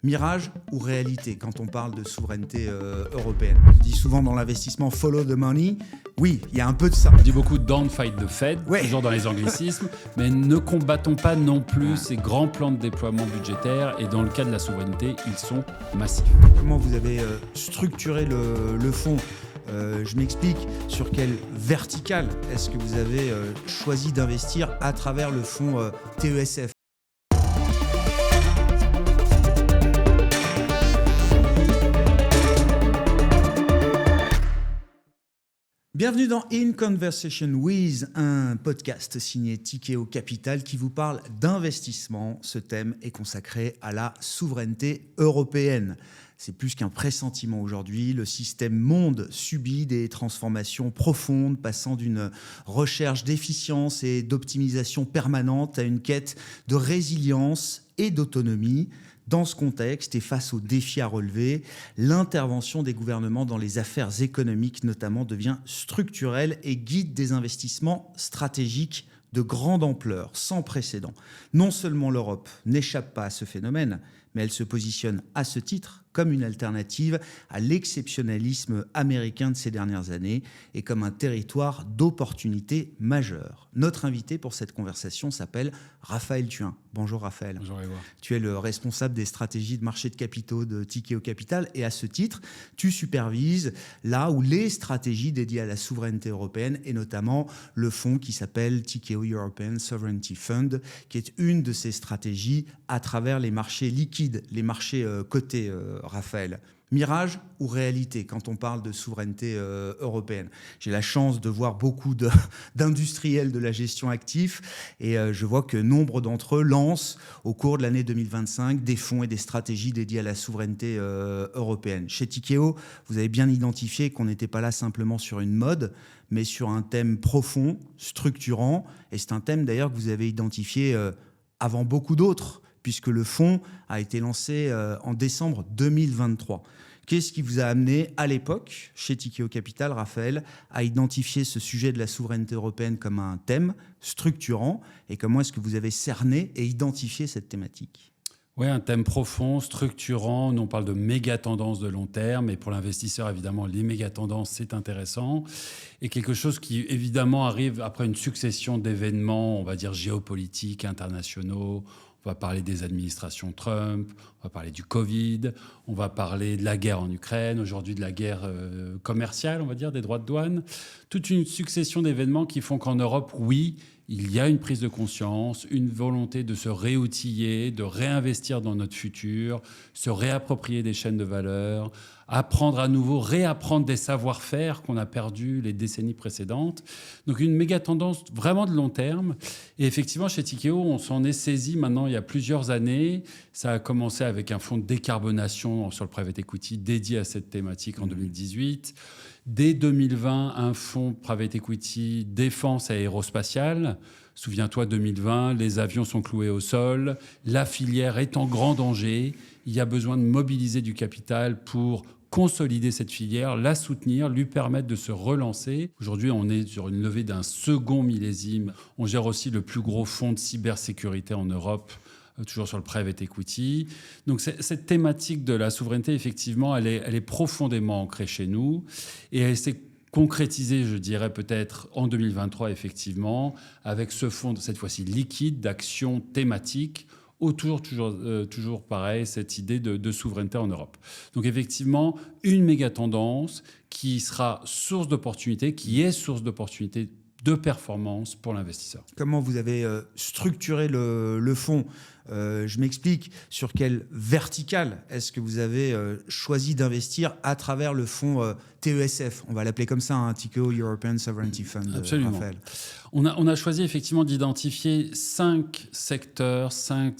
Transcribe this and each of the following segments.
Mirage ou réalité quand on parle de souveraineté européenne? On dit souvent dans l'investissement « follow the money ». Oui, il y a un peu de ça. On dit beaucoup « don't fight the Fed », toujours dans les anglicismes, mais ne combattons pas non plus ces grands plans de déploiement budgétaire. Et dans le cas de la souveraineté, ils sont massifs. Comment vous avez structuré le fonds? Je m'explique, sur quelle verticale est-ce que vous avez choisi d'investir à travers le fonds TESF? Bienvenue dans In Conversation With, un podcast signé Tikeo Capital qui vous parle d'investissement. Ce thème est consacré à la souveraineté européenne. C'est plus qu'un pressentiment aujourd'hui. Le système monde subit des transformations profondes, passant d'une recherche d'efficience et d'optimisation permanente à une quête de résilience et d'autonomie. Dans ce contexte et face aux défis à relever, l'intervention des gouvernements dans les affaires économiques notamment devient structurelle et guide des investissements stratégiques de grande ampleur, sans précédent. Non seulement l'Europe n'échappe pas à ce phénomène, mais elle se positionne à ce titre comme une alternative à l'exceptionnalisme américain de ces dernières années et comme un territoire d'opportunités majeures. Notre invité pour cette conversation s'appelle Raphaël Thuin. Bonjour Raphaël. Bonjour Édouard. Tu es le responsable des stratégies de marché de capitaux de Tikeo Capital et à ce titre, tu supervises là où les stratégies dédiées à la souveraineté européenne et notamment le fonds qui s'appelle Tikeo European Sovereignty Fund, qui est une de ces stratégies à travers les marchés liquides, les marchés cotés, Raphaël. Mirage ou réalité quand on parle de souveraineté européenne? J'ai la chance de voir beaucoup d'industriels de la gestion actifs et je vois que nombre d'entre eux lancent au cours de l'année 2025 des fonds et des stratégies dédiées à la souveraineté européenne. Chez Tikeo, vous avez bien identifié qu'on n'était pas là simplement sur une mode, mais sur un thème profond, structurant, et c'est un thème d'ailleurs que vous avez identifié avant beaucoup d'autres, puisque le fonds a été lancé en décembre 2023. Qu'est-ce qui vous a amené à l'époque, chez Tikeo Capital, Raphaël, à identifier ce sujet de la souveraineté européenne comme un thème structurant, et comment est-ce que vous avez cerné et identifié cette thématique? Oui, un thème profond, structurant. Nous, on parle de méga-tendances de long terme. Et pour l'investisseur, évidemment, les méga-tendances, c'est intéressant. Et quelque chose qui, évidemment, arrive après une succession d'événements, on va dire, géopolitiques, internationaux. On va parler des administrations Trump, on va parler du Covid, on va parler de la guerre en Ukraine, aujourd'hui de la guerre commerciale, on va dire, des droits de douane. Toute une succession d'événements qui font qu'en Europe, oui, il y a une prise de conscience, une volonté de se réoutiller, de réinvestir dans notre futur, se réapproprier des chaînes de valeur, apprendre à nouveau, réapprendre des savoir-faire qu'on a perdus les décennies précédentes. Donc une méga tendance vraiment de long terme. Et effectivement, chez Tikeo, on s'en est saisi maintenant il y a plusieurs années. Ça a commencé avec un fonds de décarbonation sur le private equity dédié à cette thématique en 2018. Dès 2020, un fonds private equity défense aérospatiale. Souviens-toi, 2020, les avions sont cloués au sol, la filière est en grand danger. Il y a besoin de mobiliser du capital pour consolider cette filière, la soutenir, lui permettre de se relancer. Aujourd'hui, on est sur une levée d'un second millésime. On gère aussi le plus gros fonds de cybersécurité en Europe, toujours sur le private equity. Donc cette thématique de la souveraineté, effectivement, elle est profondément ancrée chez nous et elle s'est concrétisée, je dirais peut-être en 2023, effectivement, avec ce fonds, cette fois-ci liquide, d'actions thématiques autour, toujours pareil, cette idée de souveraineté en Europe. Donc effectivement, une méga tendance qui sera source d'opportunités, qui est source d'opportunités de performance pour l'investisseur. Comment vous avez structuré le fonds? Je m'explique, sur quelle verticale est-ce que vous avez choisi d'investir à travers le fonds TESF? On va l'appeler comme ça, hein, Tikeo European Sovereignty Fund. Absolument. Raphaël. On a choisi effectivement d'identifier 5 secteurs, 5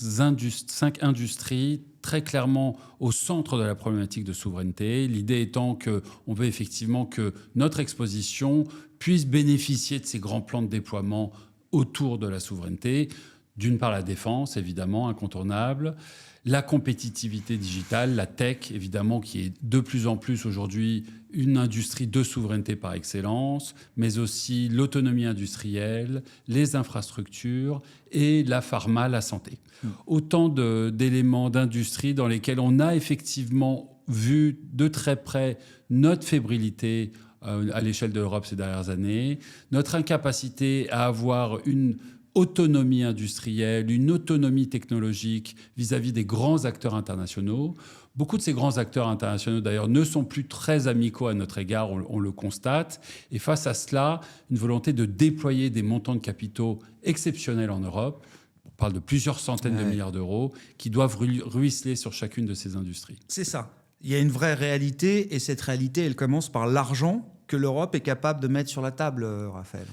industries très clairement au centre de la problématique de souveraineté. L'idée étant qu'on veut effectivement que notre exposition puisse bénéficier de ces grands plans de déploiement autour de la souveraineté. D'une part, la défense, évidemment, incontournable. La compétitivité digitale, la tech, évidemment, qui est de plus en plus aujourd'hui une industrie de souveraineté par excellence, mais aussi l'autonomie industrielle, les infrastructures et la pharma, la santé. Autant d'éléments d'industrie dans lesquels on a effectivement vu de très près notre fébrilité à l'échelle de l'Europe ces dernières années, notre incapacité à avoir une autonomie industrielle, une autonomie technologique vis-à-vis des grands acteurs internationaux. Beaucoup de ces grands acteurs internationaux, d'ailleurs, ne sont plus très amicaux à notre égard, on le constate. Et face à cela, une volonté de déployer des montants de capitaux exceptionnels en Europe. On parle de plusieurs centaines de milliards d'euros qui doivent ruisseler sur chacune de ces industries. C'est ça. Il y a une vraie réalité, et cette réalité, elle commence par l'argent que l'Europe est capable de mettre sur la table, Raphaël.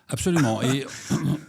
Absolument. Et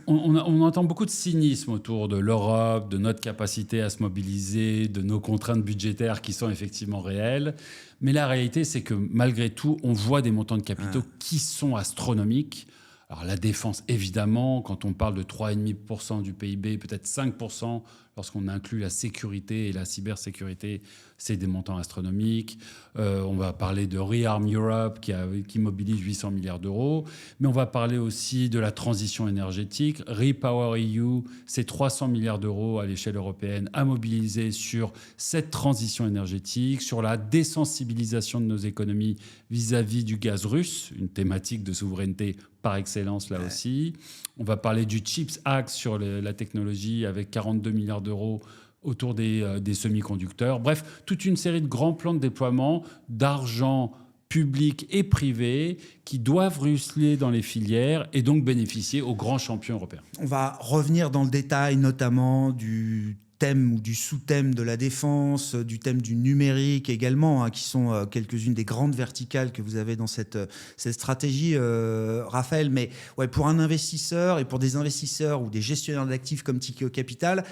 on entend beaucoup de cynisme autour de l'Europe, de notre capacité à se mobiliser, de nos contraintes budgétaires qui sont effectivement réelles. Mais la réalité, c'est que malgré tout, on voit des montants de capitaux qui sont astronomiques. Alors la défense, évidemment, quand on parle de 3,5% du PIB, peut-être 5% lorsqu'on inclut la sécurité et la cybersécurité, c'est des montants astronomiques. On va parler de Rearm Europe qui mobilise 800 milliards d'euros. Mais on va parler aussi de la transition énergétique. Repower EU, c'est 300 milliards d'euros à l'échelle européenne à mobiliser sur cette transition énergétique, sur la désensibilisation de nos économies vis-à-vis du gaz russe, une thématique de souveraineté par excellence là aussi. On va parler du CHIPS Act sur la technologie avec 42 milliards d'euros autour des semi-conducteurs. Bref, toute une série de grands plans de déploiement d'argent public et privé qui doivent ruisseler dans les filières et donc bénéficier aux grands champions européens. On va revenir dans le détail notamment du thème ou du sous-thème de la défense, du thème du numérique également, qui sont quelques-unes des grandes verticales que vous avez dans cette stratégie, Raphaël. Mais ouais, pour un investisseur et pour des investisseurs ou des gestionnaires d'actifs comme Tikehau Capital,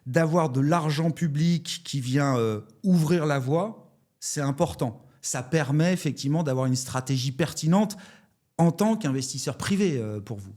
d'avoir de l'argent public qui vient ouvrir la voie, c'est important. Ça permet effectivement d'avoir une stratégie pertinente en tant qu'investisseur privé pour vous.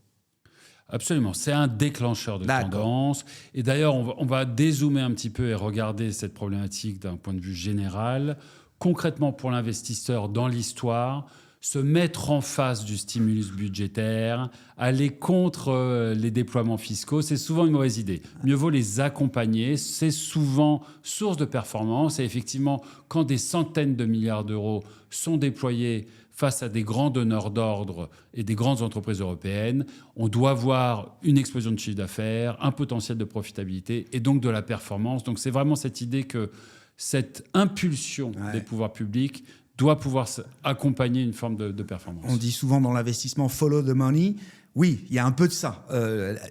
Absolument, c'est un déclencheur de tendance. Et d'ailleurs, on va dézoomer un petit peu et regarder cette problématique d'un point de vue général. Concrètement, pour l'investisseur dans l'histoire, se mettre en face du stimulus budgétaire, aller contre les déploiements fiscaux, c'est souvent une mauvaise idée. Mieux vaut les accompagner, c'est souvent source de performance. Et effectivement, quand des centaines de milliards d'euros sont déployés face à des grands donneurs d'ordre et des grandes entreprises européennes, on doit voir une explosion de chiffre d'affaires, un potentiel de profitabilité et donc de la performance. Donc c'est vraiment cette idée que cette impulsion des pouvoirs publics doit pouvoir accompagner une forme de performance. On dit souvent dans l'investissement « follow the money ». Oui, il y a un peu de ça.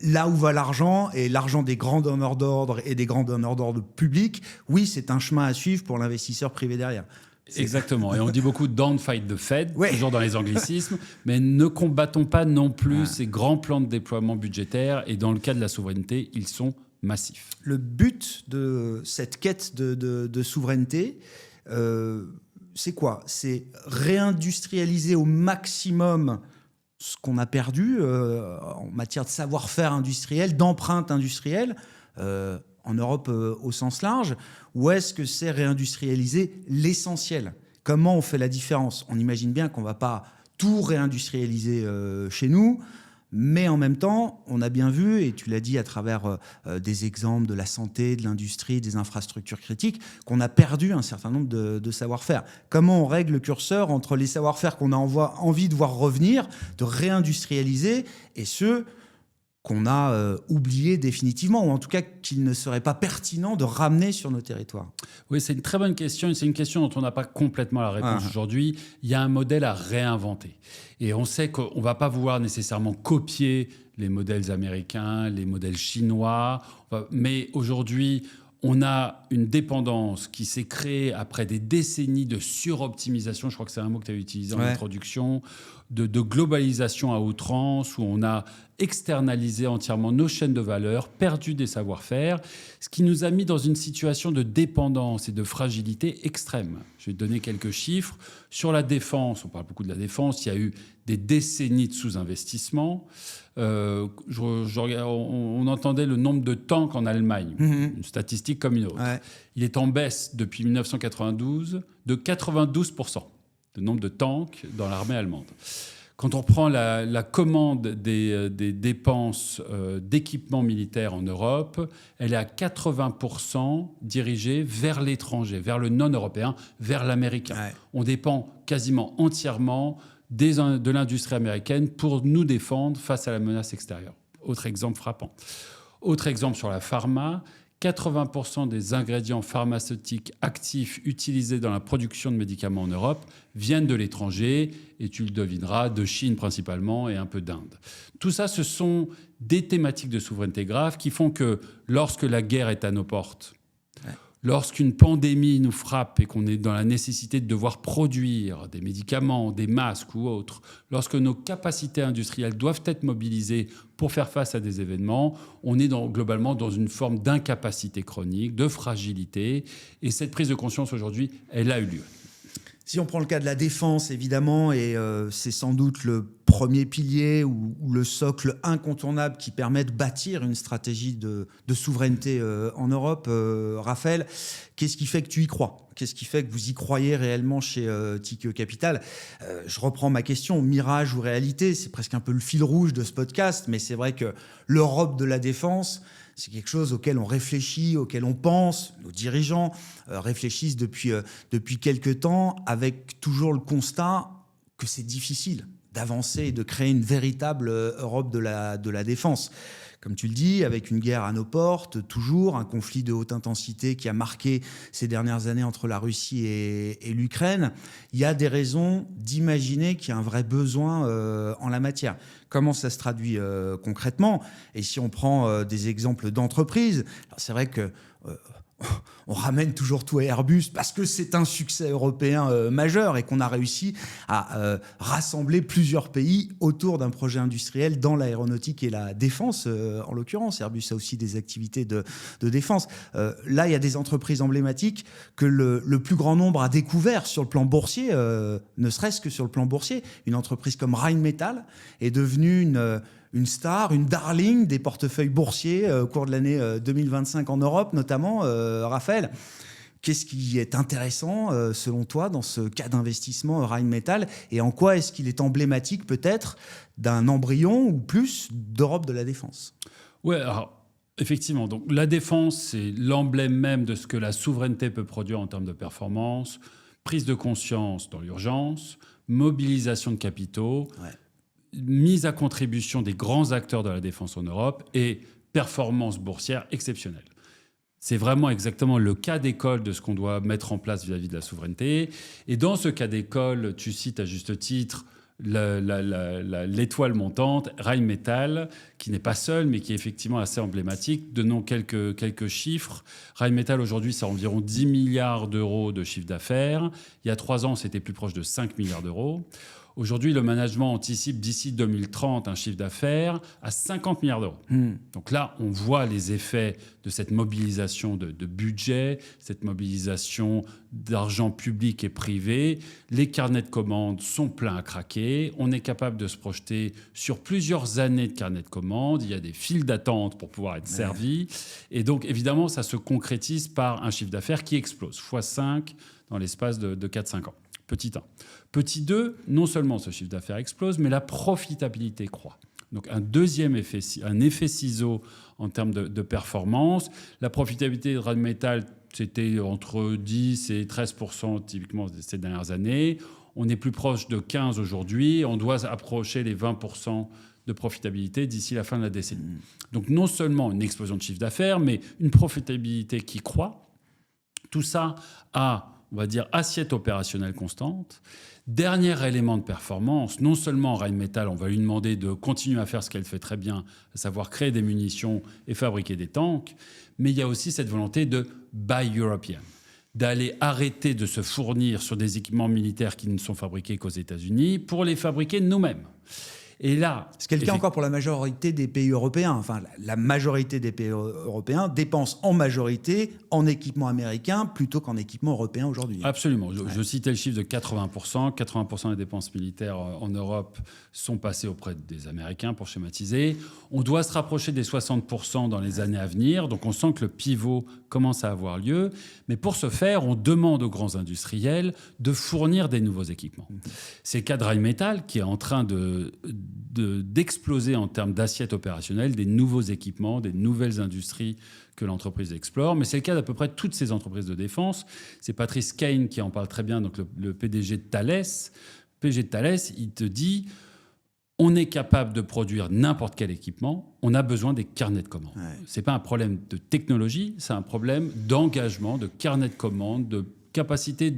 Là où va l'argent, et l'argent des grands donneurs d'ordre et des grands donneurs d'ordre publics, oui, c'est un chemin à suivre pour l'investisseur privé derrière. Exactement. Et on dit beaucoup « don't fight the Fed », toujours dans les anglicismes, mais ne combattons pas non plus ces grands plans de déploiement budgétaire. Et dans le cas de la souveraineté, ils sont massifs. Le but de cette quête de souveraineté, c'est quoi? C'est réindustrialiser au maximum ce qu'on a perdu en matière de savoir-faire industriel, d'empreinte industrielle, en Europe au sens large, ou est-ce que c'est réindustrialiser l'essentiel? Comment on fait la différence? On imagine bien qu'on ne va pas tout réindustrialiser chez nous, mais en même temps, on a bien vu, et tu l'as dit à travers des exemples de la santé, de l'industrie, des infrastructures critiques, qu'on a perdu un certain nombre de savoir-faire. Comment on règle le curseur entre les savoir-faire qu'on a envie de voir revenir, de réindustrialiser, et ceux qu'on a oubliés définitivement, ou en tout cas qu'il ne serait pas pertinent de ramener sur nos territoires? Oui, c'est une très bonne question, et c'est une question dont on n'a pas complètement la réponse aujourd'hui. Il y a un modèle à réinventer. Et on sait qu'on ne va pas vouloir nécessairement copier les modèles américains, les modèles chinois, mais aujourd'hui, on a une dépendance qui s'est créée après des décennies de suroptimisation, je crois que c'est un mot que tu as utilisé en introduction, de globalisation à outrance, où on a externalisé entièrement nos chaînes de valeur, perdu des savoir-faire, ce qui nous a mis dans une situation de dépendance et de fragilité extrême. Je vais te donner quelques chiffres. Sur la défense, on parle beaucoup de la défense, il y a eu des décennies de sous-investissement. On entendait le nombre de tanks en Allemagne, une statistique comme une autre. Ouais. Il est en baisse depuis 1992 de 92%, le nombre de tanks dans l'armée allemande. Quand on prend la commande des dépenses d'équipement militaire en Europe, elle est à 80% dirigée vers l'étranger, vers le non-européen, vers l'américain. Ouais. On dépend quasiment entièrement de l'industrie américaine pour nous défendre face à la menace extérieure. Autre exemple frappant. Autre exemple sur la pharma, 80% des ingrédients pharmaceutiques actifs utilisés dans la production de médicaments en Europe viennent de l'étranger, et tu le devineras, de Chine principalement et un peu d'Inde. Tout ça, ce sont des thématiques de souveraineté grave qui font que lorsque la guerre est à nos portes, lorsqu'une pandémie nous frappe et qu'on est dans la nécessité de devoir produire des médicaments, des masques ou autres, lorsque nos capacités industrielles doivent être mobilisées pour faire face à des événements, on est globalement dans une forme d'incapacité chronique, de fragilité. Et cette prise de conscience aujourd'hui, elle a eu lieu. Si on prend le cas de la défense, évidemment, et c'est sans doute le premier pilier ou le socle incontournable qui permet de bâtir une stratégie de souveraineté en Europe, Raphaël, qu'est-ce qui fait que tu y crois ? Qu'est-ce qui fait que vous y croyez réellement chez Tikehau Capital ? Je reprends ma question, mirage ou réalité ? C'est presque un peu le fil rouge de ce podcast, mais c'est vrai que l'Europe de la défense, c'est quelque chose auquel on réfléchit, auquel on pense. Nos dirigeants réfléchissent depuis quelques temps avec toujours le constat que c'est difficile d'avancer et de créer une véritable Europe de la défense. Comme tu le dis, avec une guerre à nos portes, toujours un conflit de haute intensité qui a marqué ces dernières années entre la Russie et l'Ukraine, il y a des raisons d'imaginer qu'il y a un vrai besoin en la matière. Comment ça se traduit concrètement ? Et si on prend des exemples d'entreprises, c'est vrai que on ramène toujours tout à Airbus parce que c'est un succès européen majeur et qu'on a réussi à rassembler plusieurs pays autour d'un projet industriel dans l'aéronautique et la défense, en l'occurrence. Airbus a aussi des activités de défense. Là, il y a des entreprises emblématiques que le plus grand nombre a découvert sur le plan boursier, ne serait-ce que sur le plan boursier. Une entreprise comme Rheinmetall est devenue une star, une darling des portefeuilles boursiers au cours de l'année 2025 en Europe, notamment. Raphaël, qu'est-ce qui est intéressant, selon toi, dans ce cas d'investissement Rheinmetall, et en quoi est-ce qu'il est emblématique, peut-être, d'un embryon ou plus d'Europe de la défense ? Ouais, alors, effectivement. Donc, la défense, c'est l'emblème même de ce que la souveraineté peut produire en termes de performance, prise de conscience dans l'urgence, mobilisation de capitaux, mise à contribution des grands acteurs de la défense en Europe et performance boursière exceptionnelle. C'est vraiment exactement le cas d'école de ce qu'on doit mettre en place vis-à-vis de la souveraineté. Et dans ce cas d'école, tu cites à juste titre l'étoile montante, Rheinmetall, qui n'est pas seul, mais qui est effectivement assez emblématique. Donnons quelques chiffres. Rheinmetall, aujourd'hui, c'est environ 10 milliards d'euros de chiffre d'affaires. Il y a 3 ans, c'était plus proche de 5 milliards d'euros. Aujourd'hui, le management anticipe d'ici 2030 un chiffre d'affaires à 50 milliards d'euros. Donc là, on voit les effets de cette mobilisation de budget, cette mobilisation d'argent public et privé. Les carnets de commandes sont pleins à craquer. On est capable de se projeter sur plusieurs années de carnets de commandes. Il y a des files d'attente pour pouvoir être servi. Et donc, évidemment, ça se concrétise par un chiffre d'affaires qui explose, x5 dans l'espace de 4-5 ans. Petit 1. Petit 2, non seulement ce chiffre d'affaires explose, mais la profitabilité croît. Donc un deuxième effet, un effet ciseau en termes de performance. La profitabilité de Rheinmetall, c'était entre 10 et 13% typiquement ces dernières années. On est plus proche de 15 aujourd'hui. On doit approcher les 20% de profitabilité d'ici la fin de la décennie. Donc non seulement une explosion de chiffre d'affaires, mais une profitabilité qui croît. Tout ça à, on va dire, assiette opérationnelle constante. Dernier élément de performance, non seulement Rheinmetall, on va lui demander de continuer à faire ce qu'elle fait très bien, à savoir créer des munitions et fabriquer des tanks, mais il y a aussi cette volonté de Buy European, d'aller arrêter de se fournir sur des équipements militaires qui ne sont fabriqués qu'aux États-Unis pour les fabriquer nous-mêmes. Et là, c'est le cas encore pour la majorité des pays européens. Enfin, la majorité des pays européens dépensent en majorité en équipement américain plutôt qu'en équipement européen aujourd'hui. Absolument. Je citais le chiffre de 80%. 80% des dépenses militaires en Europe sont passées auprès des Américains, pour schématiser. On doit se rapprocher des 60% dans les années à venir. Donc on sent que le pivot commence à avoir lieu. Mais pour ce faire, on demande aux grands industriels de fournir des nouveaux équipements. C'est le cas de Rheinmetall qui est en train d'exploser en termes d'assiette opérationnelle, des nouveaux équipements, des nouvelles industries que l'entreprise explore. Mais c'est le cas d'à peu près toutes ces entreprises de défense. C'est Patrice Caine qui en parle très bien, donc le PDG de Thales. Le PDG de Thales, il te dit... On est capable de produire n'importe quel équipement, on a besoin des carnets de commandes. Ce n'est pas un problème de technologie, c'est un problème d'engagement, de carnet de commandes, de capacité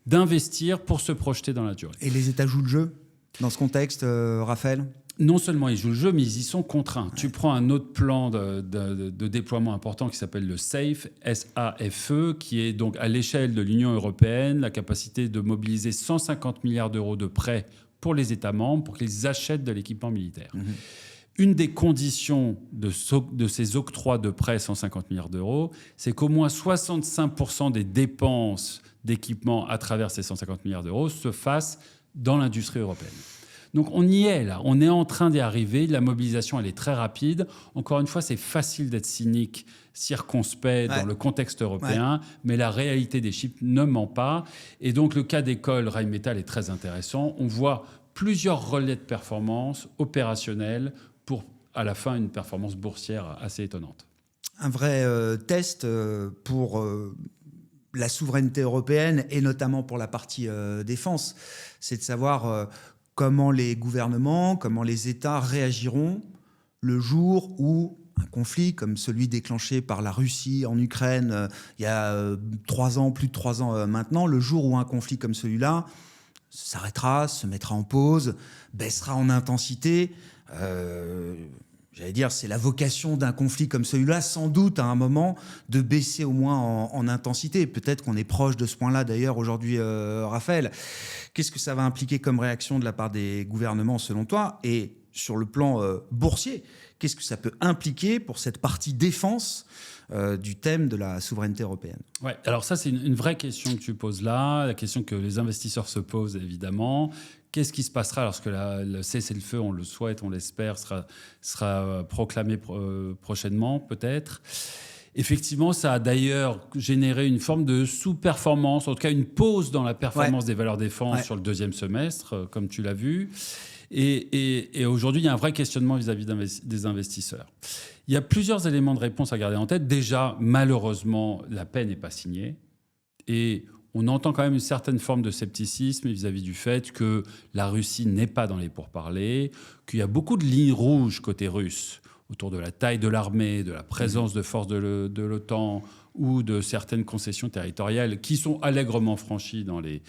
d'investir pour se projeter dans la durée. Et les États jouent le jeu dans ce contexte, Raphaël ? Non seulement ils jouent le jeu, mais ils y sont contraints. Tu prends un autre plan de déploiement important qui s'appelle le SAFE, S-A-F-E, qui est donc à l'échelle de l'Union européenne, la capacité de mobiliser 150 milliards d'euros de prêts pour les États membres, pour qu'ils achètent de l'équipement militaire. Une des conditions de ces octrois de prêts 150 milliards d'euros, c'est qu'au moins 65% des dépenses d'équipement à travers ces 150 milliards d'euros se fassent dans l'industrie européenne. Donc on y est là, on est en train d'y arriver, la mobilisation elle est très rapide. Encore une fois, c'est facile d'être cynique, circonspect dans le contexte européen, mais la réalité des chiffres ne ment pas. Et donc le cas d'école Rheinmetall est très intéressant. On voit plusieurs relais de performance opérationnels pour à la fin une performance boursière assez étonnante. Un vrai test pour la souveraineté européenne et notamment pour la partie défense, c'est de savoir comment les gouvernements, comment les États réagiront le jour où un conflit comme celui déclenché par la Russie en Ukraine il y a 3 ans, plus de 3 ans maintenant, le jour où un conflit comme celui-là s'arrêtera, se mettra en pause, baissera en intensité. J'allais dire, c'est la vocation d'un conflit comme celui-là, sans doute à un moment, de baisser au moins en intensité. Peut-être qu'on est proche de ce point-là d'ailleurs aujourd'hui, Raphaël. Qu'est-ce que ça va impliquer comme réaction de la part des gouvernements selon toi ? Et sur le plan boursier, qu'est-ce que ça peut impliquer pour cette partie défense du thème de la souveraineté européenne ? Ouais, alors ça, c'est une vraie question que tu poses là, la question que les investisseurs se posent évidemment. Qu'est-ce qui se passera lorsque le cessez-le-feu, on le souhaite, on l'espère, sera proclamé prochainement, peut-être ? Effectivement, ça a d'ailleurs généré une forme de sous-performance, en tout cas une pause dans la performance des valeurs défense sur le deuxième semestre, comme tu l'as vu. Et aujourd'hui, il y a un vrai questionnement vis-à-vis des investisseurs. Il y a plusieurs éléments de réponse à garder en tête. Déjà, malheureusement, la paix n'est pas signée. Et on entend quand même une certaine forme de scepticisme vis-à-vis du fait que la Russie n'est pas dans les pourparlers, qu'il y a beaucoup de lignes rouges côté russe, autour de la taille de l'armée, de la présence de forces de l'OTAN ou de certaines concessions territoriales qui sont allègrement franchies dans les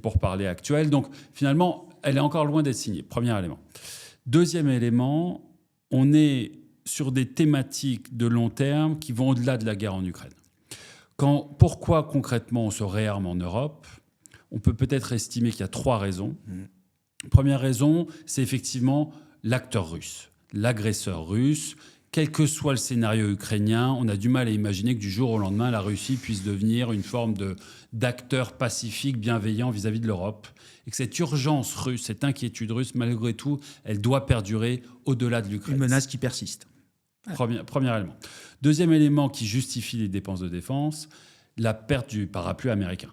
pourparlers actuels. Donc finalement, elle est encore loin d'être signée. Premier élément. Deuxième élément, on est sur des thématiques de long terme qui vont au-delà de la guerre en Ukraine. Pourquoi concrètement on se réarme en Europe ? On peut peut-être estimer qu'il y a 3 raisons. Première raison, c'est effectivement l'acteur russe, l'agresseur russe. Quel que soit le scénario ukrainien, on a du mal à imaginer que du jour au lendemain, la Russie puisse devenir une forme d'acteur pacifique, bienveillant vis-à-vis de l'Europe. Et que cette urgence russe, cette inquiétude russe, malgré tout, elle doit perdurer au-delà de l'Ukraine. Une menace qui persiste. Premier élément. Deuxième élément qui justifie les dépenses de défense, la perte du parapluie américain.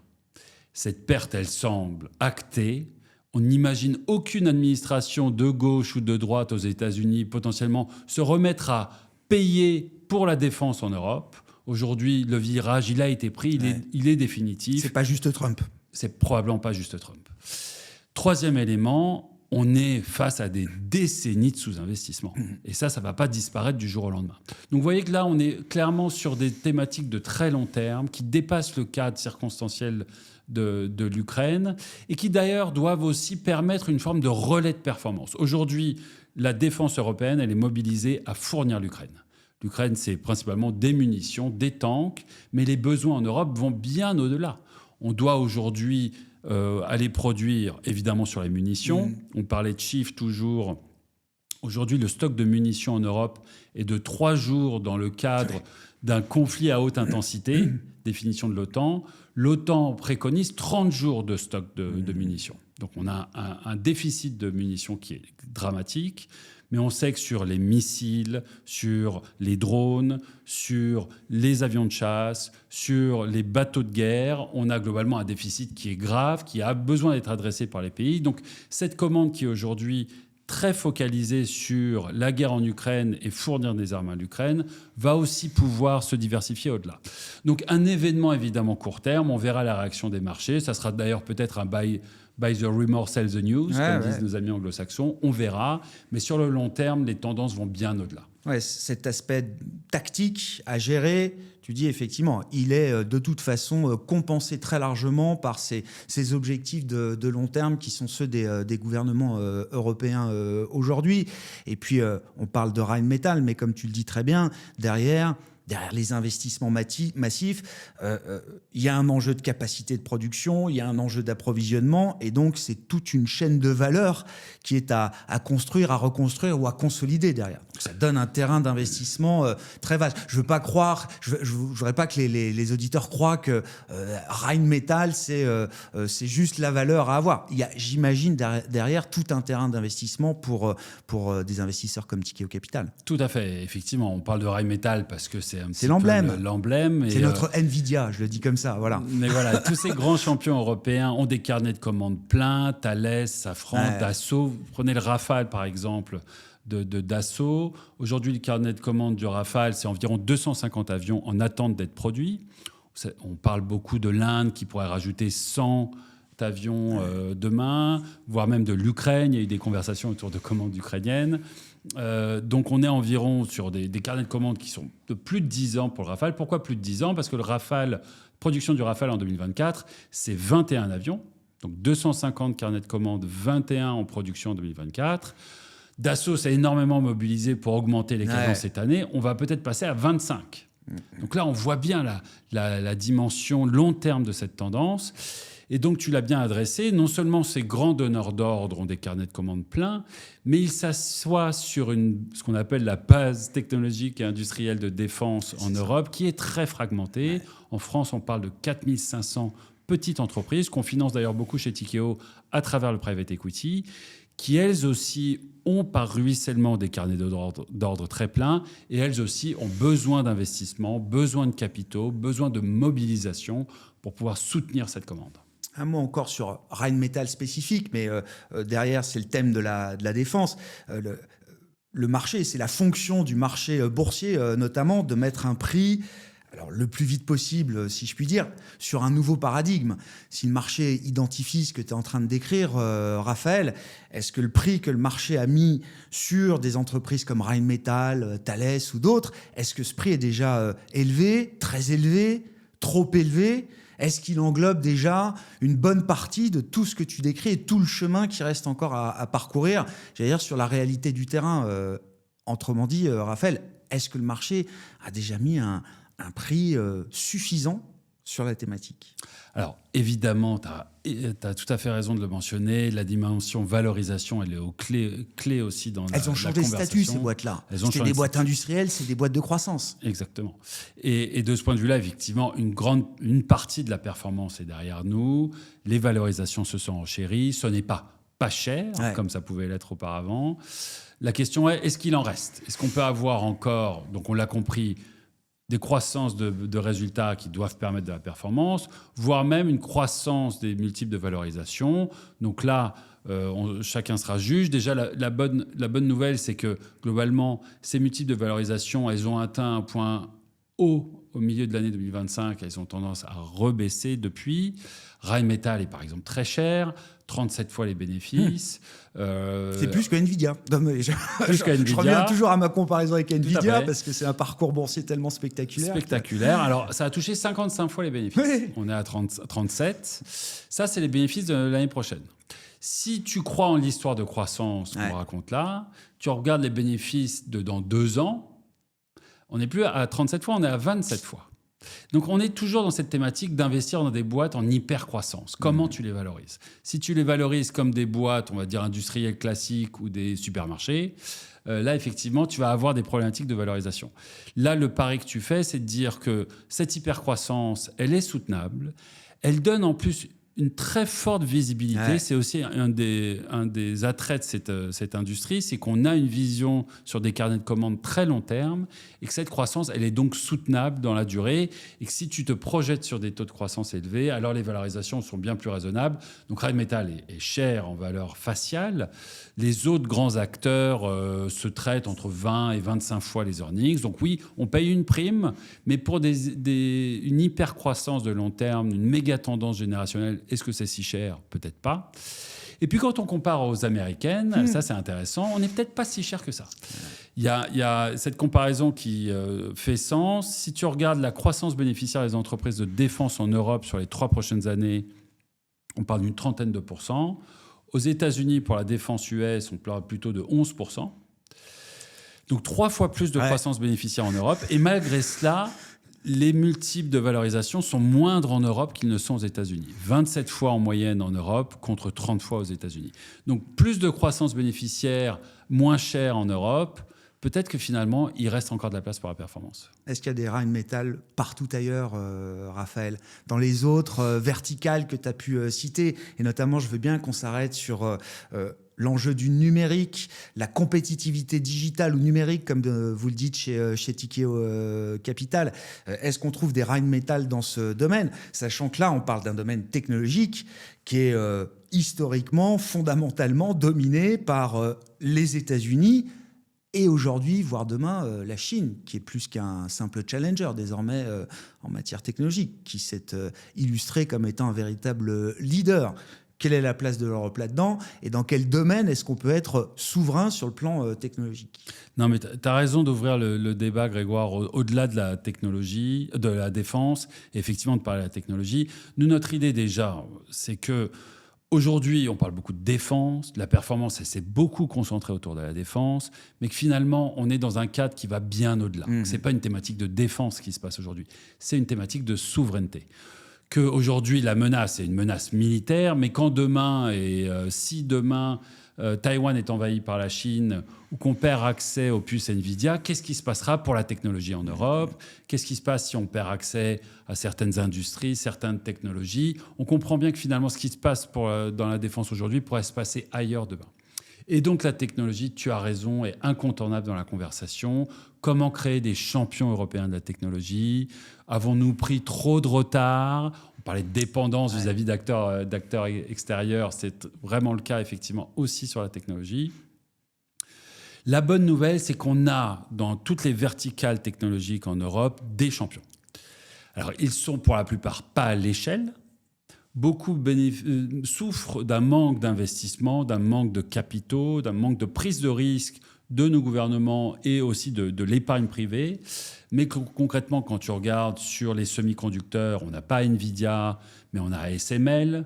Cette perte, elle semble actée. On n'imagine aucune administration de gauche ou de droite aux États-Unis potentiellement se remettre à payer pour la défense en Europe. Aujourd'hui, le virage, il a été pris, il est définitif. C'est pas juste Trump. C'est probablement pas juste Trump. Troisième élément, on est face à des décennies de sous-investissement. Et ça ne va pas disparaître du jour au lendemain. Donc vous voyez que là, on est clairement sur des thématiques de très long terme qui dépassent le cadre circonstanciel de l'Ukraine et qui d'ailleurs doivent aussi permettre une forme de relais de performance. Aujourd'hui, la défense européenne, elle est mobilisée à fournir l'Ukraine. L'Ukraine, c'est principalement des munitions, des tanks, mais les besoins en Europe vont bien au-delà. On doit aujourd'hui aller produire, évidemment, sur les munitions. On parlait de chiffres toujours Aujourd'hui, le stock de munitions en Europe est de 3 jours dans le cadre d'un conflit à haute intensité, définition de l'OTAN. L'OTAN préconise 30 jours de stock de munitions. Donc on a un déficit de munitions qui est dramatique, mais on sait que sur les missiles, sur les drones, sur les avions de chasse, sur les bateaux de guerre, on a globalement un déficit qui est grave, qui a besoin d'être adressé par les pays. Donc cette commande qui est aujourd'hui très focalisée sur la guerre en Ukraine et fournir des armes à l'Ukraine, va aussi pouvoir se diversifier au-delà. Donc un événement évidemment court terme, on verra la réaction des marchés, ça sera d'ailleurs peut-être un buy the rumor, sell the news, comme disent nos amis anglo-saxons, on verra, mais sur le long terme, les tendances vont bien au-delà. Ouais, cet aspect tactique à gérer, tu dis effectivement, il est de toute façon compensé très largement par ces objectifs de long terme qui sont ceux des gouvernements européens aujourd'hui. Et puis, on parle de Rheinmetall, mais comme tu le dis très bien, derrière les investissements massifs, il y a un enjeu de capacité de production, il y a un enjeu d'approvisionnement, et donc c'est toute une chaîne de valeur qui est à construire, à reconstruire ou à consolider derrière. Donc ça donne un terrain d'investissement très vaste. Je veux pas croire, je voudrais pas que les auditeurs croient que Rheinmetall c'est juste la valeur à avoir. Il y a, j'imagine, derrière tout un terrain d'investissement pour des investisseurs comme Tikehau Capital. Tout à fait, effectivement, on parle de Rheinmetall parce que c'est l'emblème. L'emblème. C'est notre Nvidia, je le dis comme ça, voilà. Mais voilà, tous ces grands champions européens ont des carnets de commandes pleins, Thales, Safran, Dassault. Vous prenez le Rafale, par exemple, de Dassault. Aujourd'hui, le carnet de commandes du Rafale, c'est environ 250 avions en attente d'être produits. On parle beaucoup de l'Inde qui pourrait rajouter 100 avions demain, voire même de l'Ukraine. Il y a eu des conversations autour de commandes ukrainiennes. Donc on est environ sur des carnets de commandes qui sont de plus de 10 ans pour le Rafale. Pourquoi plus de 10 ans ? Parce que le Rafale, production du Rafale en 2024, c'est 21 avions. Donc 250 carnets de commandes, 21 en production en 2024. Dassault s'est énormément mobilisé pour augmenter les cadences cette année. On va peut-être passer à 25. Donc là, on voit bien la dimension long terme de cette tendance. Et donc, tu l'as bien adressé. Non seulement ces grands donneurs d'ordre ont des carnets de commandes pleins, mais ils s'assoient sur ce qu'on appelle la base technologique et industrielle de défense en Europe, qui est très fragmentée. En France, on parle de 4500 petites entreprises, qu'on finance d'ailleurs beaucoup chez Tikehau à travers le private equity, qui elles aussi ont par ruissellement des carnets d'ordre très pleins, et elles aussi ont besoin d'investissement, besoin de capitaux, besoin de mobilisation pour pouvoir soutenir cette commande. Un mot encore sur Rheinmetall spécifique, mais derrière, c'est le thème de la défense. Le marché, c'est la fonction du marché boursier, notamment, de mettre un prix, alors le plus vite possible, si je puis dire, sur un nouveau paradigme. Si le marché identifie ce que tu es en train de décrire, Raphaël, est-ce que le prix que le marché a mis sur des entreprises comme Rheinmetall, Thales ou d'autres, est-ce que ce prix est déjà élevé, très élevé, trop élevé ? Est-ce qu'il englobe déjà une bonne partie de tout ce que tu décris et tout le chemin qui reste encore à parcourir, j'allais dire, sur la réalité du terrain autrement dit, Raphaël, est-ce que le marché a déjà mis un prix suffisant sur la thématique ? Alors, évidemment, tu as tout à fait raison de le mentionner. La dimension valorisation, elle est aux clés aussi dans la conversation. Elles ont changé de statut, ces boîtes-là. C'était des boîtes industrielles, c'est des boîtes de croissance. Exactement. Et de ce point de vue-là, effectivement, une partie de la performance est derrière nous. Les valorisations se sont enchéries. Ce n'est pas cher, comme ça pouvait l'être auparavant. La question est-ce qu'il en reste ? Est-ce qu'on peut avoir encore, donc on l'a compris, des croissances de résultats qui doivent permettre de la performance, voire même une croissance des multiples de valorisation. Donc là, chacun sera juge. Déjà, la bonne nouvelle, c'est que globalement, ces multiples de valorisation, elles ont atteint un point haut au milieu de l'année 2025. Elles ont tendance à rebaisser depuis. Rheinmetall est par exemple très cher, 37 fois les bénéfices. C'est plus que Nvidia. Je reviens toujours à ma comparaison avec Nvidia parce que c'est un parcours boursier tellement spectaculaire. Alors, ça a touché 55 fois les bénéfices. Oui. On est à 37. Ça, c'est les bénéfices de l'année prochaine. Si tu crois en l'histoire de croissance qu'on raconte là, tu regardes les bénéfices dans 2 ans, on n'est plus à 37 fois, on est à 27 fois. Donc, on est toujours dans cette thématique d'investir dans des boîtes en hyper-croissance. Comment tu les valorises? Si tu les valorises comme des boîtes, on va dire industrielles classiques ou des supermarchés, là, effectivement, tu vas avoir des problématiques de valorisation. Là, le pari que tu fais, c'est de dire que cette hyper-croissance, elle est soutenable. Elle donne en plus une très forte visibilité. Ouais. C'est aussi un des attraits de cette industrie, c'est qu'on a une vision sur des carnets de commandes très long terme et que cette croissance, elle est donc soutenable dans la durée et que si tu te projettes sur des taux de croissance élevés, alors les valorisations sont bien plus raisonnables. Donc Rheinmetall est cher en valeur faciale. Les autres grands acteurs se traitent entre 20 et 25 fois les earnings. Donc oui, on paye une prime, mais pour une hyper-croissance de long terme, une méga tendance générationnelle, est-ce que c'est si cher? Peut-être pas. Et puis quand on compare aux américaines, ça c'est intéressant, on n'est peut-être pas si cher que ça. Il y a cette comparaison qui fait sens. Si tu regardes la croissance bénéficiaire des entreprises de défense en Europe sur les 3 prochaines années, on parle d'une 30%. Aux États-Unis, pour la défense US, on parle plutôt de 11%. Donc 3 fois plus de croissance bénéficiaire en Europe. Et malgré cela, les multiples de valorisation sont moindres en Europe qu'ils ne sont aux États-Unis. 27 fois en moyenne en Europe contre 30 fois aux États-Unis. Donc plus de croissance bénéficiaire, moins cher en Europe. Peut-être que finalement, il reste encore de la place pour la performance. Est-ce qu'il y a des Rheinmetall partout ailleurs, Raphaël? Dans les autres verticales que tu as pu citer, et notamment, je veux bien qu'on s'arrête sur l'enjeu du numérique, la compétitivité digitale ou numérique, comme vous le dites chez Tikehau Capital. Est-ce qu'on trouve des Rheinmetall dans ce domaine? Sachant que là, on parle d'un domaine technologique qui est historiquement, fondamentalement dominé par les États-Unis, et aujourd'hui, voire demain, la Chine, qui est plus qu'un simple challenger désormais en matière technologique, qui s'est illustrée comme étant un véritable leader. Quelle est la place de l'Europe là-dedans? Et dans quel domaine est-ce qu'on peut être souverain sur le plan technologique? Non, mais tu as raison d'ouvrir le débat, Grégoire, au-delà de la technologie, de la défense, et effectivement de parler de la technologie. Nous, notre idée déjà, c'est que aujourd'hui, on parle beaucoup de défense, de la performance, elle s'est beaucoup concentrée autour de la défense, mais que finalement, on est dans un cadre qui va bien au-delà. Ce n'est pas une thématique de défense qui se passe aujourd'hui, c'est une thématique de souveraineté. Qu'aujourd'hui, la menace est une menace militaire, mais quand demain, si demain, Taïwan est envahi par la Chine ou qu'on perd accès aux puces Nvidia, qu'est-ce qui se passera pour la technologie en Europe? Qu'est-ce qui se passe si on perd accès à certaines industries, certaines technologies? On comprend bien que finalement, ce qui se passe dans la défense aujourd'hui pourrait se passer ailleurs demain. Et donc la technologie, tu as raison, est incontournable dans la conversation. Comment créer des champions européens de la technologie? Avons-nous pris trop de retard? On parlait de dépendance vis-à-vis d'acteurs extérieurs. C'est vraiment le cas, effectivement, aussi sur la technologie. La bonne nouvelle, c'est qu'on a, dans toutes les verticales technologiques en Europe, des champions. Alors, ils sont pour la plupart pas à l'échelle. Beaucoup souffrent d'un manque d'investissement, d'un manque de capitaux, d'un manque de prise de risque de nos gouvernements et aussi de l'épargne privée. Mais concrètement, quand tu regardes sur les semi-conducteurs, on n'a pas Nvidia, mais on a ASML.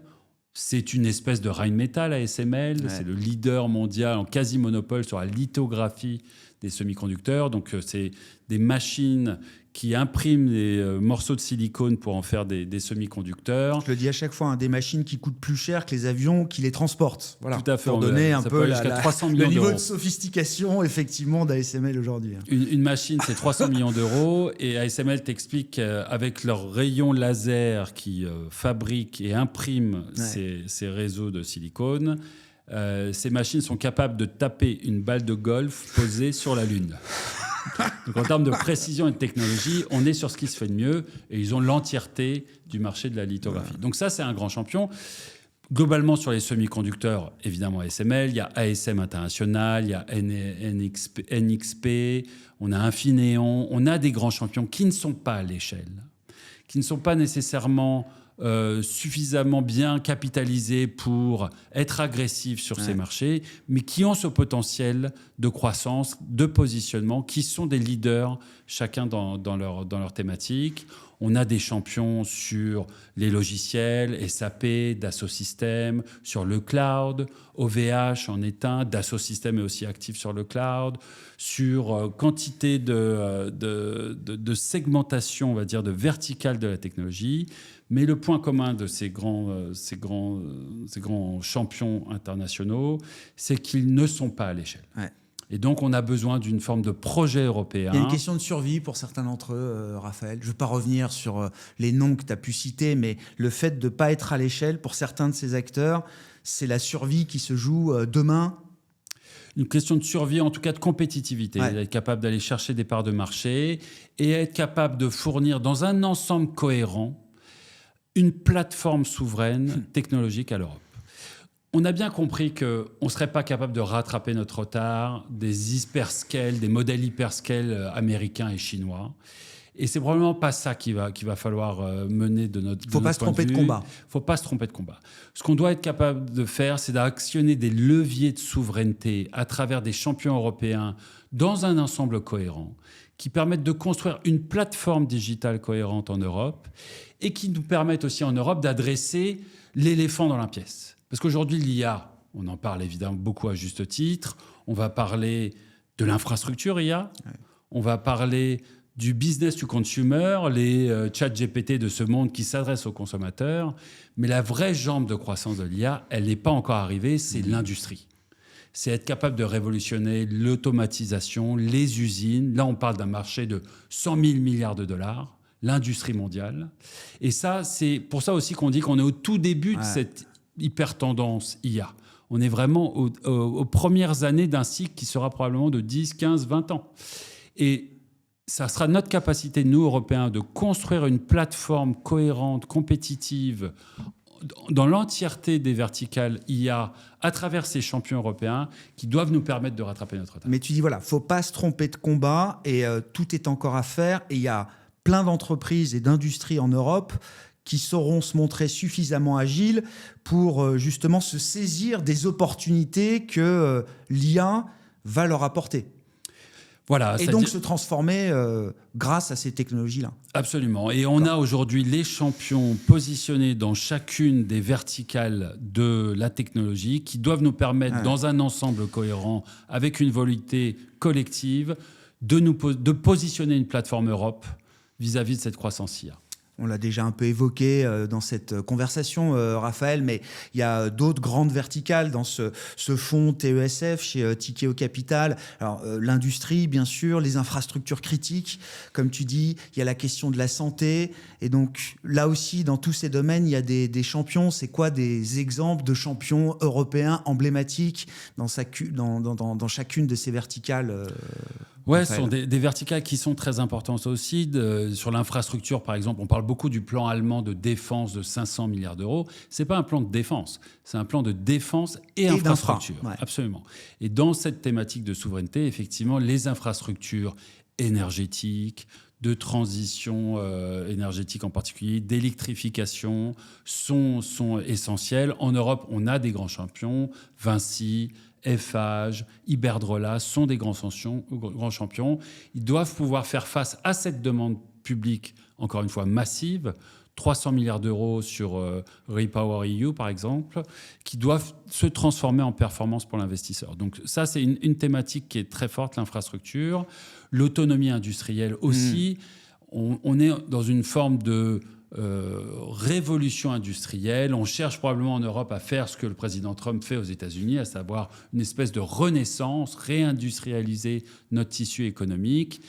C'est une espèce de Rheinmetall, ASML. Ouais. C'est le leader mondial en quasi-monopole sur la lithographie des semi-conducteurs. Donc, c'est des machines qui impriment des morceaux de silicone pour en faire des semi-conducteurs. Je le dis à chaque fois, des machines qui coûtent plus cher que les avions qui les transportent. Voilà, tout à fait. Pour donner un peu le niveau de sophistication effectivement d'ASML aujourd'hui. Une machine, c'est 300 millions d'euros. Et ASML t'explique qu'avec leurs rayons laser qui fabriquent et impriment ces réseaux de silicone, ces machines sont capables de taper une balle de golf posée sur la Lune. Donc en termes de précision et de technologie, on est sur ce qui se fait de mieux et ils ont l'entièreté du marché de la lithographie. Donc ça, c'est un grand champion. Globalement, sur les semi-conducteurs, évidemment ASML, il y a ASM International, il y a NXP, on a Infineon, on a des grands champions qui ne sont pas à l'échelle, qui ne sont pas nécessairement suffisamment bien capitalisés pour être agressifs sur ces marchés, mais qui ont ce potentiel de croissance, de positionnement, qui sont des leaders chacun dans leur thématique. On a des champions sur les logiciels, SAP, Dassault Systèmes, sur le cloud, OVH en est un, Dassault Systèmes est aussi actif sur le cloud, sur quantité de segmentation, on va dire, de verticale de la technologie. Mais le point commun de ces grands champions internationaux, c'est qu'ils ne sont pas à l'échelle. Ouais. Et donc, on a besoin d'une forme de projet européen. Il y a une question de survie pour certains d'entre eux, Raphaël. Je ne veux pas revenir sur les noms que tu as pu citer, mais le fait de ne pas être à l'échelle, pour certains de ces acteurs, c'est la survie qui se joue demain. Une question de survie, en tout cas de compétitivité. Ouais. Être capable d'aller chercher des parts de marché et être capable de fournir dans un ensemble cohérent une plateforme souveraine technologique à l'Europe. On a bien compris qu'on ne serait pas capable de rattraper notre retard des hyperscales, des modèles hyperscale américains et chinois. Et c'est probablement pas ça qu'il va falloir mener de notre point de vue. Il ne faut pas se tromper de combat. Il ne faut pas se tromper de combat. Ce qu'on doit être capable de faire, c'est d'actionner des leviers de souveraineté à travers des champions européens dans un ensemble cohérent qui permettent de construire une plateforme digitale cohérente en Europe et qui nous permettent aussi en Europe d'adresser l'éléphant dans la pièce. Parce qu'aujourd'hui, l'IA, on en parle évidemment beaucoup à juste titre, on va parler de l'infrastructure IA, ouais. On va parler du business to consumer, les chat GPT de ce monde qui s'adressent aux consommateurs, mais la vraie jambe de croissance de l'IA, elle n'est pas encore arrivée, c'est l'industrie. C'est être capable de révolutionner l'automatisation, les usines. Là, on parle d'un marché de 100 000 milliards de dollars, l'industrie mondiale. Et ça, c'est pour ça aussi qu'on dit qu'on est au tout début de cette hyper tendance IA. On est vraiment aux premières années d'un cycle qui sera probablement de 10, 15, 20 ans. Et ça sera notre capacité, nous, Européens, de construire une plateforme cohérente, compétitive, dans l'entièreté des verticales IA, à travers ces champions européens, qui doivent nous permettre de rattraper notre retard. Mais tu dis, voilà, il ne faut pas se tromper de combat, et tout est encore à faire, et il y a plein d'entreprises et d'industries en Europe qui sauront se montrer suffisamment agiles pour justement se saisir des opportunités que l'IA va leur apporter. Voilà, et donc se transformer grâce à ces technologies-là. Absolument. Et on a aujourd'hui les champions positionnés dans chacune des verticales de la technologie qui doivent nous permettre, dans un ensemble cohérent, avec une volonté collective, de positionner une plateforme Europe vis-à-vis de cette croissance IA. On l'a déjà un peu évoqué dans cette conversation, Raphaël, mais il y a d'autres grandes verticales dans ce fonds TESF chez Tikehau Capital. Alors, l'industrie, bien sûr, les infrastructures critiques, comme tu dis, il y a la question de la santé. Et donc, là aussi, dans tous ces domaines, il y a des champions. C'est quoi des exemples de champions européens emblématiques dans chacune de ces verticales Ouais, ce sont des verticales qui sont très importantes aussi. Sur l'infrastructure, par exemple, on parle beaucoup du plan allemand de défense de 500 milliards d'euros. Ce n'est pas un plan de défense, c'est un plan de défense et infrastructure. Ouais. Absolument. Et dans cette thématique de souveraineté, effectivement, les infrastructures énergétiques, de transition énergétique en particulier, d'électrification, sont essentielles. En Europe, on a des grands champions, Vinci, Eiffage, Iberdrola sont des grands champions. Ils doivent pouvoir faire face à cette demande publique, encore une fois massive, 300 milliards d'euros sur REPowerEU par exemple, qui doivent se transformer en performance pour l'investisseur. Donc ça, c'est une thématique qui est très forte, l'infrastructure. L'autonomie industrielle aussi. On est dans une forme de révolution industrielle. On cherche probablement en Europe à faire ce que le président Trump fait aux États-Unis, à savoir une espèce de renaissance, réindustrialiser notre tissu économique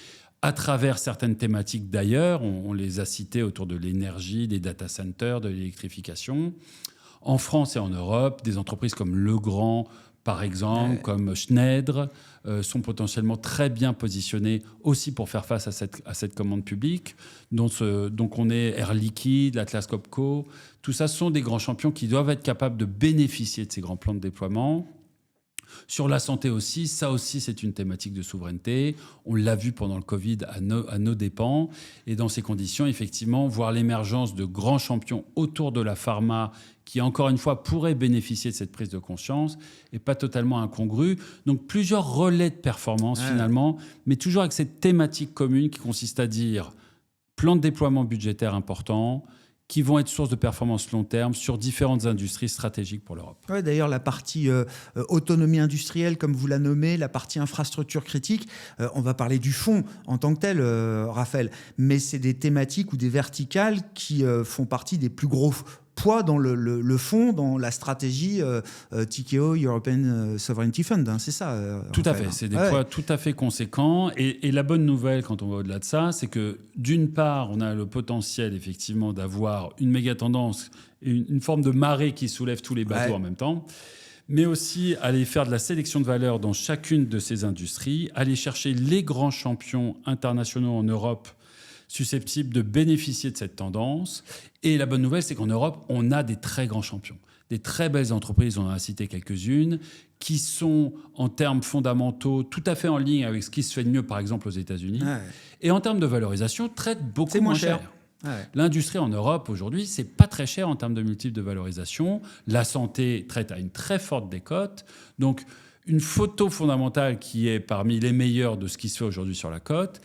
à travers certaines thématiques d'ailleurs. On les a citées autour de l'énergie, des data centers, de l'électrification. En France et en Europe, des entreprises comme Legrand, par exemple, comme Schneider, sont potentiellement très bien positionnés aussi pour faire face à cette commande publique. Donc on est Air Liquide, Atlas Copco. Tout ça sont des grands champions qui doivent être capables de bénéficier de ces grands plans de déploiement. Sur la santé aussi, ça aussi c'est une thématique de souveraineté. On l'a vu pendant le Covid à nos dépens. Et dans ces conditions, effectivement, voir l'émergence de grands champions autour de la pharma qui, encore une fois, pourraient bénéficier de cette prise de conscience n'est pas totalement incongru. Donc plusieurs relais de performance finalement, mais toujours avec cette thématique commune qui consiste à dire plans de déploiement budgétaire importants qui vont être source de performance long terme sur différentes industries stratégiques pour l'Europe. Ouais, d'ailleurs, la partie autonomie industrielle, comme vous la nommez, la partie infrastructure critique, on va parler du fonds en tant que tel, Raphaël, mais c'est des thématiques ou des verticales qui font partie des plus gros poids dans le fond, dans la stratégie TKO, European Sovereignty Fund. Hein, c'est ça. Tout à fait. C'est des poids tout à fait conséquents. Et la bonne nouvelle, quand on va au-delà de ça, c'est que d'une part, on a le potentiel effectivement d'avoir une méga tendance, une forme de marée qui soulève tous les bateaux en même temps, mais aussi aller faire de la sélection de valeur dans chacune de ces industries, aller chercher les grands champions internationaux en Europe susceptibles de bénéficier de cette tendance. Et la bonne nouvelle, c'est qu'en Europe, on a des très grands champions, des très belles entreprises, on en a cité quelques-unes, qui sont en termes fondamentaux tout à fait en ligne avec ce qui se fait de mieux, par exemple, aux États-Unis. Ouais. Et en termes de valorisation, traitent beaucoup moins cher. Ouais. L'industrie en Europe, aujourd'hui, c'est pas très cher en termes de multiples de valorisation. La santé traite à une très forte décote. Donc, une photo fondamentale qui est parmi les meilleures de ce qui se fait aujourd'hui sur la cote.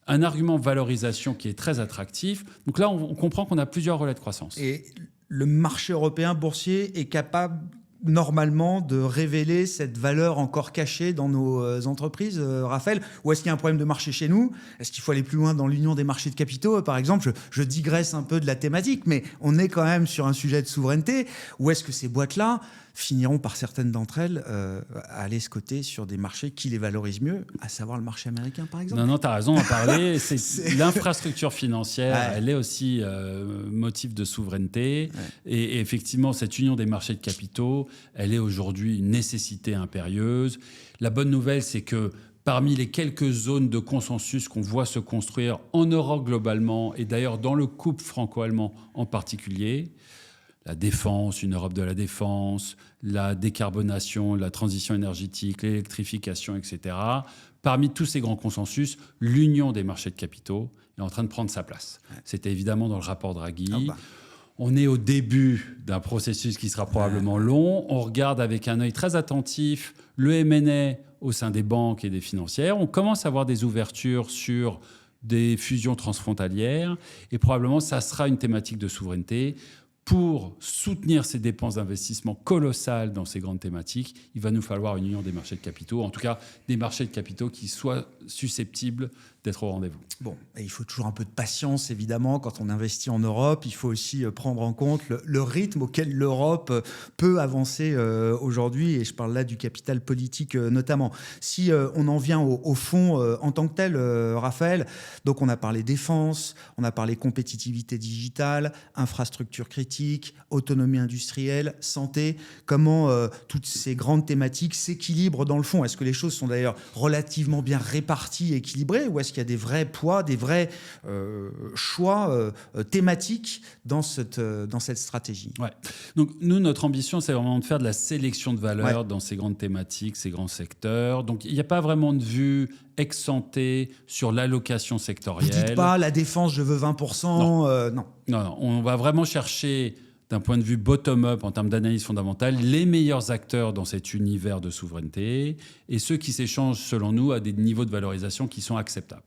Un argument valorisation qui est très attractif. Donc là, on comprend qu'on a plusieurs relais de croissance. Et le marché européen boursier est capable normalement de révéler cette valeur encore cachée dans nos entreprises, Raphaël? Ou est-ce qu'il y a un problème de marché chez nous? Est-ce qu'il faut aller plus loin dans l'union des marchés de capitaux, par exemple? Je digresse un peu de la thématique, mais on est quand même sur un sujet de souveraineté. Ou est-ce que ces boîtes-là finiront par certaines d'entre elles à aller se coter sur des marchés qui les valorisent mieux, à savoir le marché américain, par exemple? Non, tu as raison d'en parler. C'est l'infrastructure financière, elle est aussi motif de souveraineté. Ouais. Et effectivement, cette union des marchés de capitaux, elle est aujourd'hui une nécessité impérieuse. La bonne nouvelle, c'est que parmi les quelques zones de consensus qu'on voit se construire en Europe globalement, et d'ailleurs dans le couple franco-allemand en particulier, la défense, une Europe de la défense, la décarbonation, la transition énergétique, l'électrification, etc. Parmi tous ces grands consensus, l'union des marchés de capitaux est en train de prendre sa place. C'était évidemment dans le rapport Draghi. On est au début d'un processus qui sera probablement long. On regarde avec un œil très attentif le M&A au sein des banques et des financières. On commence à avoir des ouvertures sur des fusions transfrontalières. Et probablement, ça sera une thématique de souveraineté. Pour soutenir ces dépenses d'investissement colossales dans ces grandes thématiques, il va nous falloir une union des marchés de capitaux, en tout cas des marchés de capitaux qui soient susceptibles d'être au rendez-vous. Bon, et il faut toujours un peu de patience, évidemment, quand on investit en Europe. Il faut aussi prendre en compte le rythme auquel l'Europe peut avancer aujourd'hui, et je parle là du capital politique notamment. Si on en vient au fond en tant que tel, Raphaël, donc on a parlé défense, on a parlé compétitivité digitale, infrastructure critique, autonomie industrielle, santé. Comment toutes ces grandes thématiques s'équilibrent dans le fond? Est-ce que les choses sont d'ailleurs relativement bien réparties, équilibrées, ou est-ce qu'il y a des vrais poids, des vrais choix thématiques dans cette stratégie? Ouais. Donc nous, notre ambition, c'est vraiment de faire de la sélection de valeur dans ces grandes thématiques, ces grands secteurs. Donc il n'y a pas vraiment de vue ex-ante sur l'allocation sectorielle. Vous dites pas la défense, je veux 20%. Non. Non, on va vraiment chercher, d'un point de vue bottom-up, en termes d'analyse fondamentale, les meilleurs acteurs dans cet univers de souveraineté et ceux qui s'échangent, selon nous, à des niveaux de valorisation qui sont acceptables.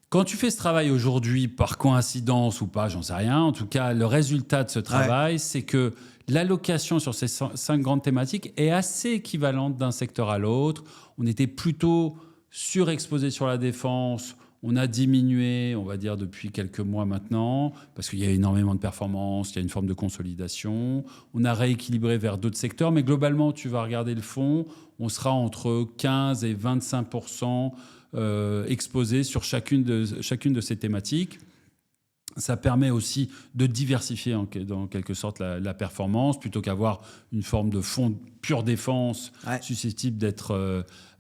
Quand tu fais ce travail aujourd'hui, par coïncidence ou pas, j'en sais rien, en tout cas, le résultat de ce travail, c'est que l'allocation sur ces 5 grandes thématiques est assez équivalente d'un secteur à l'autre. On était plutôt surexposé sur la défense. On a diminué, on va dire, depuis quelques mois maintenant, parce qu'il y a énormément de performances, il y a une forme de consolidation. On a rééquilibré vers d'autres secteurs, mais globalement, tu vas regarder le fond, on sera entre 15 et 25% exposés sur chacune de ces thématiques. Ça permet aussi de diversifier en quelque sorte la performance, plutôt qu'avoir une forme de fonds pure défense susceptible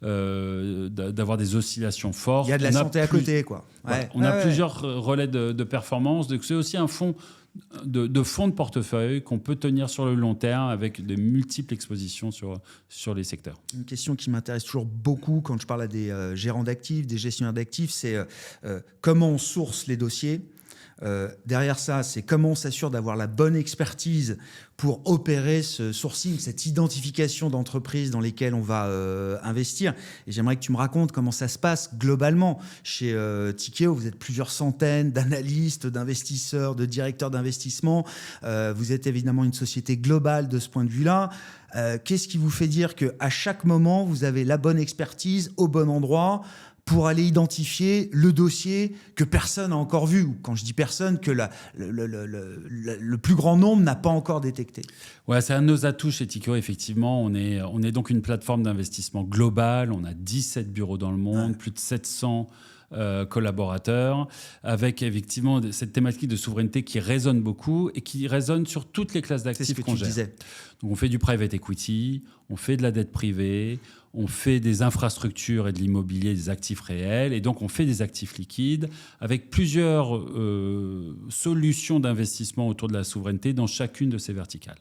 d'avoir des oscillations fortes. Il y a de la santé à côté, quoi. On a plusieurs relais de performance. Donc c'est aussi un fonds de fonds de portefeuille qu'on peut tenir sur le long terme avec de multiples expositions sur les secteurs. Une question qui m'intéresse toujours beaucoup quand je parle à des gérants d'actifs, des gestionnaires d'actifs, c'est comment on source les dossiers. Derrière ça, c'est comment on s'assure d'avoir la bonne expertise pour opérer ce sourcing, cette identification d'entreprises dans lesquelles on va investir. Et j'aimerais que tu me racontes comment ça se passe globalement. Chez Tikehau, vous êtes plusieurs centaines d'analystes, d'investisseurs, de directeurs d'investissement. Vous êtes évidemment une société globale de ce point de vue-là. Qu'est-ce qui vous fait dire qu'à chaque moment, vous avez la bonne expertise au bon endroit pour aller identifier le dossier que personne n'a encore vu, ou quand je dis personne, que le plus grand nombre n'a pas encore détecté? Ouais, c'est un de nos atouts chez Tikehau, effectivement. On est donc une plateforme d'investissement globale. On a 17 bureaux dans le monde, plus de 700 collaborateurs, avec effectivement cette thématique de souveraineté qui résonne beaucoup et qui résonne sur toutes les classes d'actifs qu'on gère. Donc on fait du private equity, on fait de la dette privée, on fait des infrastructures et de l'immobilier, des actifs réels, et donc on fait des actifs liquides avec plusieurs solutions d'investissement autour de la souveraineté dans chacune de ces verticales.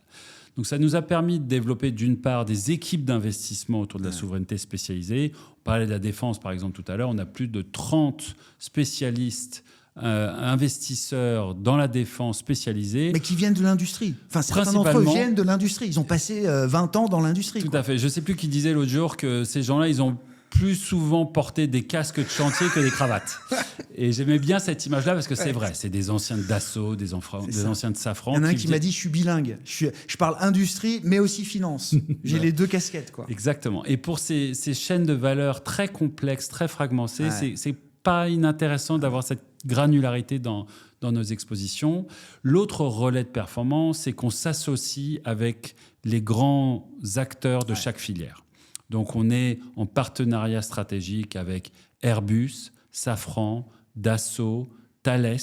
Donc ça nous a permis de développer d'une part des équipes d'investissement autour de la souveraineté spécialisée. On parlait de la défense par exemple tout à l'heure, on a plus de 30 spécialistes investisseurs dans la défense spécialisés. Mais qui viennent de l'industrie. Enfin, certains d'entre eux viennent de l'industrie. Ils ont passé 20 ans dans l'industrie. Tout à fait. Je ne sais plus qui disait l'autre jour que ces gens-là, ils ont plus souvent porté des casques de chantier que des cravates. Et j'aimais bien cette image-là parce que c'est vrai. C'est des anciens de Dassault, des anciens de Safran. Il y en a un qui m'a dit, je suis bilingue. Je parle industrie, mais aussi finance. J'ai les deux casquettes, quoi. Exactement. Et pour ces chaînes de valeur très complexes, très fragmentées, c'est pas inintéressant d'avoir cette granularité dans nos expositions. L'autre relais de performance, c'est qu'on s'associe avec les grands acteurs de chaque filière. Donc, on est en partenariat stratégique avec Airbus, Safran, Dassault, Thales,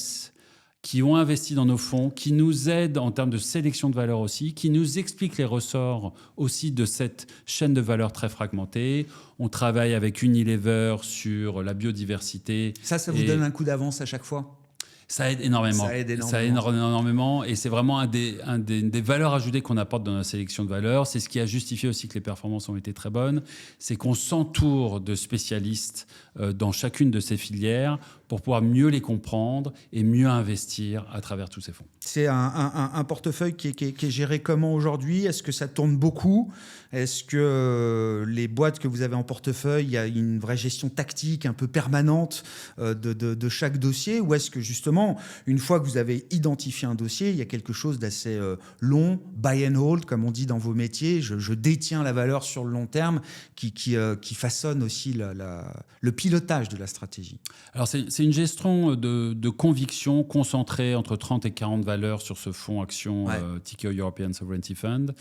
qui ont investi dans nos fonds, qui nous aident en termes de sélection de valeur aussi, qui nous expliquent les ressorts aussi de cette chaîne de valeur très fragmentée. On travaille avec Unilever sur la biodiversité. Ça vous donne un coup d'avance à chaque fois? Ça aide énormément. Ça aide énormément. Et c'est vraiment une des valeurs ajoutées qu'on apporte dans la sélection de valeurs. C'est ce qui a justifié aussi que les performances ont été très bonnes. C'est qu'on s'entoure de spécialistes dans chacune de ces filières pour pouvoir mieux les comprendre et mieux investir à travers tous ces fonds. C'est un portefeuille qui est géré comment aujourd'hui? Est-ce que ça tourne beaucoup? Est-ce que les boîtes que vous avez en portefeuille, il y a une vraie gestion tactique un peu permanente de chaque dossier? Ou est-ce que justement, une fois que vous avez identifié un dossier, il y a quelque chose d'assez long, buy and hold, comme on dit dans vos métiers, je détiens la valeur sur le long terme, qui façonne aussi le pilotage de la stratégie? Alors c'est une gestion de conviction concentrée entre 30 et 40 valeurs sur ce fonds action Tikehau European Sovereignty Fund,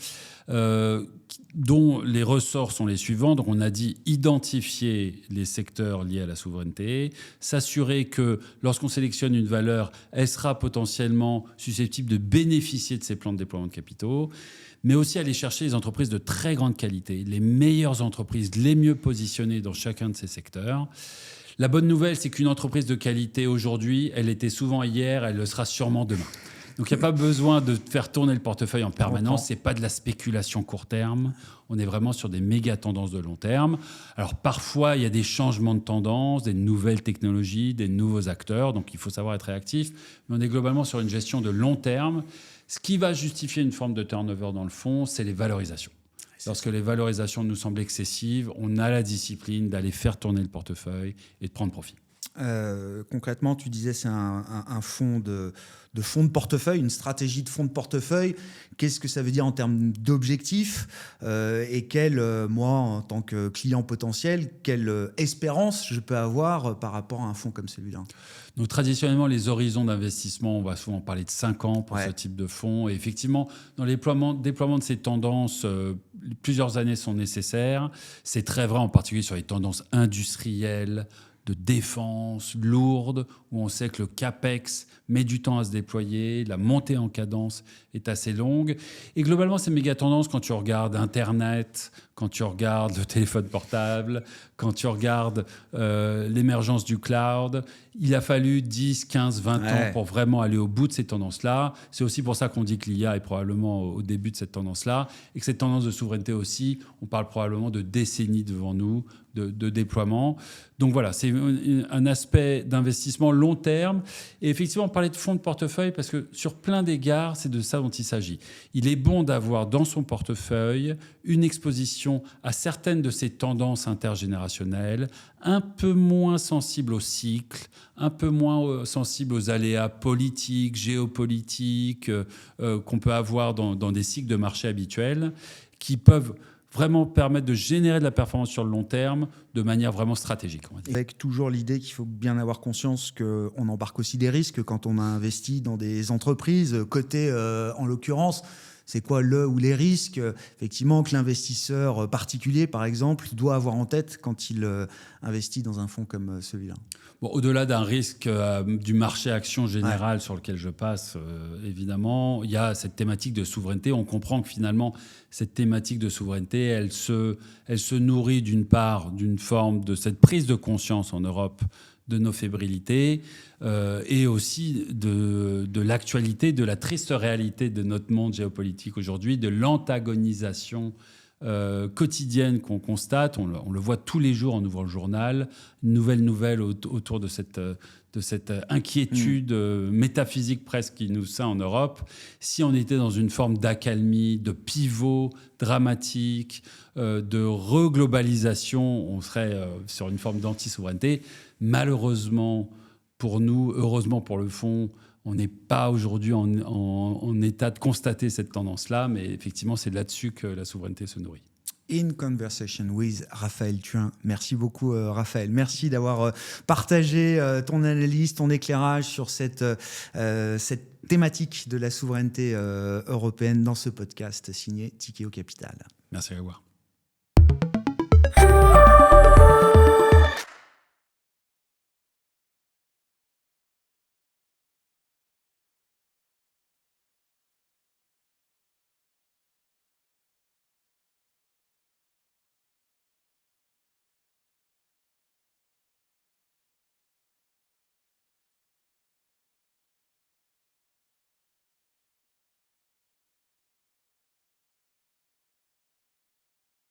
dont les ressorts sont les suivants. Donc on a dit identifier les secteurs liés à la souveraineté, s'assurer que lorsqu'on sélectionne une valeur, elle sera potentiellement susceptible de bénéficier de ces plans de déploiement de capitaux, mais aussi aller chercher les entreprises de très grande qualité, les meilleures entreprises, les mieux positionnées dans chacun de ces secteurs. La bonne nouvelle, c'est qu'une entreprise de qualité aujourd'hui, elle était souvent hier, elle le sera sûrement demain. Donc, il n'y a pas besoin de faire tourner le portefeuille en permanence. Ce n'est pas de la spéculation court terme. On est vraiment sur des méga tendances de long terme. Alors, parfois, il y a des changements de tendance, des nouvelles technologies, des nouveaux acteurs. Donc, il faut savoir être réactif. Mais on est globalement sur une gestion de long terme. Ce qui va justifier une forme de turnover dans le fond, c'est les valorisations. Lorsque les valorisations nous semblent excessives, on a la discipline d'aller faire tourner le portefeuille et de prendre profit. Concrètement, tu disais c'est un fonds de fonds de portefeuille, une stratégie de fonds de portefeuille. Qu'est-ce que ça veut dire en termes d'objectifs et moi, en tant que client potentiel, quelle espérance je peux avoir par rapport à un fonds comme celui-là? Donc, traditionnellement, les horizons d'investissement, on va souvent parler de 5 ans pour ce type de fonds. Et effectivement, dans le déploiement de ces tendances, plusieurs années sont nécessaires. C'est très vrai en particulier sur les tendances industrielles, de défense lourde, où on sait que le CAPEX met du temps à se déployer, la montée en cadence est assez longue. Et globalement, ces méga tendances, quand tu regardes Internet, quand tu regardes le téléphone portable, quand tu regardes l'émergence du cloud, il a fallu 10, 15, 20 ans pour vraiment aller au bout de ces tendances-là. C'est aussi pour ça qu'on dit que l'IA est probablement au début de cette tendance-là, et que cette tendance de souveraineté aussi, on parle probablement de décennies devant nous, de déploiement. Donc voilà, c'est un aspect d'investissement long terme. Et effectivement, on parlait de fonds de portefeuille parce que sur plein d'égards, c'est de ça dont il s'agit. Il est bon d'avoir dans son portefeuille une exposition à certaines de ces tendances intergénérationnelles, un peu moins sensible aux cycles, un peu moins sensible aux aléas politiques, géopolitiques qu'on peut avoir dans des cycles de marché habituels, qui peuvent vraiment permettre de générer de la performance sur le long terme de manière vraiment stratégique, on va dire. Avec toujours l'idée qu'il faut bien avoir conscience qu'on embarque aussi des risques quand on a investi dans des entreprises cotées en l'occurrence. C'est quoi le ou les risques, effectivement, que l'investisseur particulier, par exemple, doit avoir en tête quand il investit dans un fonds comme celui-là? Bon, au-delà d'un risque du marché action général sur lequel je passe, évidemment, il y a cette thématique de souveraineté. On comprend que finalement, cette thématique de souveraineté, elle se nourrit d'une part d'une forme de cette prise de conscience en Europe de nos fébrilités et aussi de l'actualité, de la triste réalité de notre monde géopolitique aujourd'hui, de l'antagonisation quotidienne qu'on constate. On le voit tous les jours en ouvrant le journal, une nouvelle nouvelle autour de cette inquiétude métaphysique presque qui nous ceint en Europe. Si on était dans une forme d'accalmie, de pivot dramatique, de reglobalisation, on serait sur une forme d'anti-souveraineté. Malheureusement pour nous, heureusement pour le fonds, on n'est pas aujourd'hui en état de constater cette tendance-là, mais effectivement, c'est là-dessus que la souveraineté se nourrit. In Conversation with Raphaël Thuin. Merci beaucoup, Raphaël. Merci d'avoir partagé ton analyse, ton éclairage sur cette thématique de la souveraineté européenne dans ce podcast signé Tikeo Capital. Merci à vous.